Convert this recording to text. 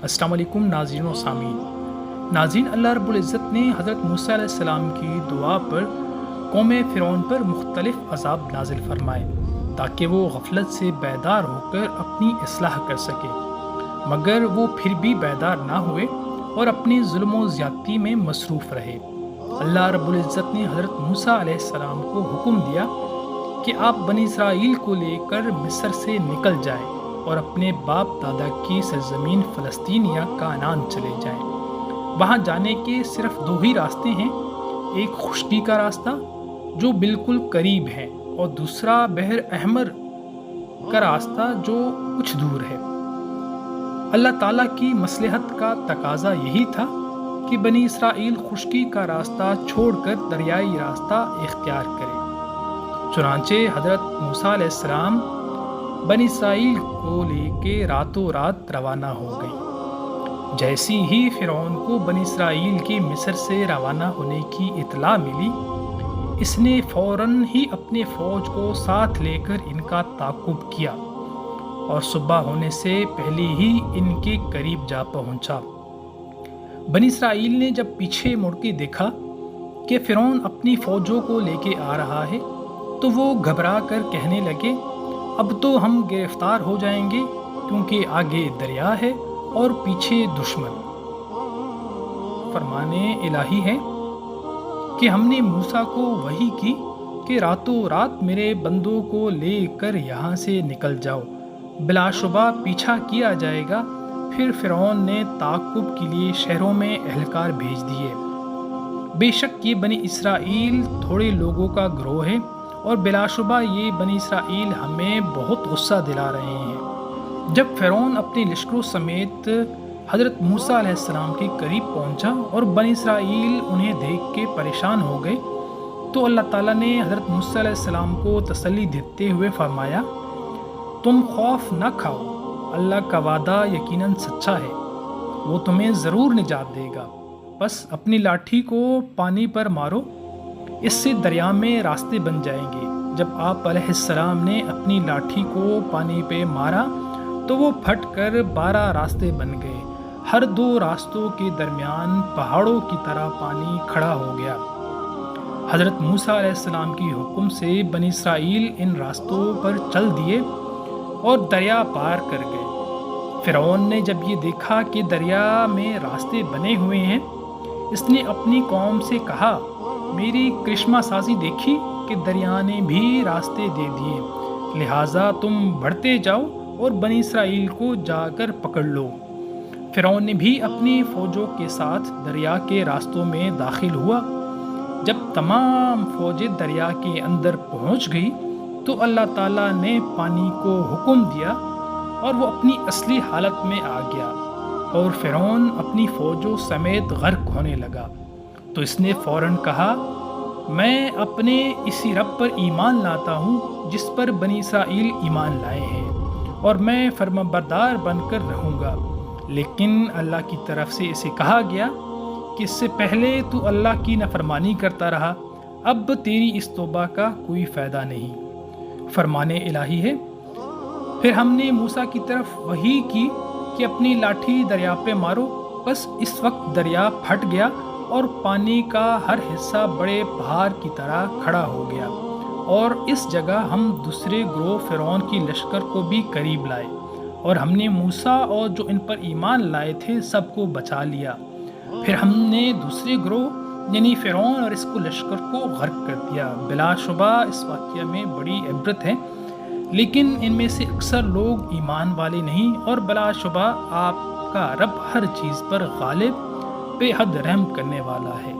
السلام علیکم ناظرین و سامعین۔ ناظرین، اللہ رب العزت نے حضرت موسیٰ علیہ السلام کی دعا پر قوم فرعون پر مختلف عذاب نازل فرمائے تاکہ وہ غفلت سے بیدار ہو کر اپنی اصلاح کر سکے، مگر وہ پھر بھی بیدار نہ ہوئے اور اپنی ظلم و زیادتی میں مصروف رہے۔ اللہ رب العزت نے حضرت موسیٰ علیہ السلام کو حکم دیا کہ آپ بنی اسرائیل کو لے کر مصر سے نکل جائیں اور اپنے باپ دادا کی سرزمین فلسطین یا کانان چلے جائیں۔ وہاں جانے کے صرف دو ہی راستے ہیں، ایک خشکی کا راستہ جو بالکل قریب ہے اور دوسرا بحر احمر کا راستہ جو کچھ دور ہے۔ اللہ تعالیٰ کی مصلحت کا تقاضا یہی تھا کہ بنی اسرائیل خشکی کا راستہ چھوڑ کر دریائی راستہ اختیار کرے۔ چنانچہ حضرت موسیٰ علیہ السلام بنی اسرائیل کو لے کے راتوں رات روانہ ہو گئی۔ جیسی ہی فرعون کو بنی اسرائیل کی مصر سے روانہ ہونے کی اطلاع ملی، اس نے فوراً ہی اپنے فوج کو ساتھ لے کر ان کا تعاقب کیا اور صبح ہونے سے پہلے ہی ان کے قریب جا پہنچا۔ بنی اسرائیل نے جب پیچھے مڑ کے دیکھا کہ فرعون اپنی فوجوں کو لے کے آ رہا ہے تو وہ گھبرا کر کہنے لگے، اب تو ہم گرفتار ہو جائیں گے، کیونکہ آگے دریا ہے اور پیچھے دشمن۔ فرمان الہی ہے کہ ہم نے موسیٰ کو وحی کی کہ راتوں رات میرے بندوں کو لے کر یہاں سے نکل جاؤ، بلا شبہ پیچھا کیا جائے گا۔ پھر فرعون نے تعاقب کے لیے شہروں میں اہلکار بھیج دیے۔ بے شک یہ بنی اسرائیل تھوڑے لوگوں کا گروہ ہے اور بلا شبہ یہ بنی اسرائیل ہمیں بہت غصہ دلا رہے ہیں۔ جب فرعون اپنے لشکروں سمیت حضرت موسیٰ علیہ السلام کے قریب پہنچا اور بنی اسرائیل انہیں دیکھ کے پریشان ہو گئے تو اللہ تعالیٰ نے حضرت موسیٰ علیہ السلام کو تسلی دیتے ہوئے فرمایا، تم خوف نہ کھاؤ، اللہ کا وعدہ یقیناً سچا ہے، وہ تمہیں ضرور نجات دے گا۔ بس اپنی لاٹھی کو پانی پر مارو، اس سے دریا میں راستے بن جائیں گے۔ جب آپ علیہ السلام نے اپنی لاٹھی کو پانی پہ مارا تو وہ پھٹ کر 12 راستے بن گئے، ہر 2 راستوں کے درمیان پہاڑوں کی طرح پانی کھڑا ہو گیا۔ حضرت موسیٰ علیہ السلام کی حکم سے بنی اسرائیل ان راستوں پر چل دیے اور دریا پار کر گئے۔ فرعون نے جب یہ دیکھا کہ دریا میں راستے بنے ہوئے ہیں، اس نے اپنی قوم سے کہا، میری کرشمہ سازی دیکھی کہ دریا نے بھی راستے دے دیے، لہٰذا تم بڑھتے جاؤ اور بنی اسرائیل کو جا کر پکڑ لو۔ فرعون نے بھی اپنی فوجوں کے ساتھ دریا کے راستوں میں داخل ہوا۔ جب تمام فوجیں دریا کے اندر پہنچ گئی تو اللہ تعالیٰ نے پانی کو حکم دیا اور وہ اپنی اصلی حالت میں آ گیا اور فرعون اپنی فوجوں سمیت غرق ہونے لگا۔ تو اس نے فوراً کہا، میں اپنے اسی رب پر ایمان لاتا ہوں جس پر بنی اسرائیل ایمان لائے ہیں، اور میں فرمانبردار بن کر رہوں گا۔ لیکن اللہ کی طرف سے اسے کہا گیا کہ اس سے پہلے تو اللہ کی نافرمانی کرتا رہا، اب تیری اس توبہ کا کوئی فائدہ نہیں۔ فرمان الہی ہے۔ پھر ہم نے موسیٰ کی طرف وحی کی کہ اپنی لاٹھی دریا پہ مارو، بس اس وقت دریا پھٹ گیا اور پانی کا ہر حصہ بڑے پہاڑ کی طرح کھڑا ہو گیا، اور اس جگہ ہم دوسرے گروہ فرعون کی لشکر کو بھی قریب لائے، اور ہم نے موسیٰ اور جو ان پر ایمان لائے تھے سب کو بچا لیا۔ پھر ہم نے دوسرے گروہ یعنی فرعون اور اس کو لشکر کو غرق کر دیا۔ بلا شبہ اس واقعہ میں بڑی عبرت ہے، لیکن ان میں سے اکثر لوگ ایمان والے نہیں، اور بلا شبہ آپ کا رب ہر چیز پر غالب، بے حد رحم کرنے والا ہے۔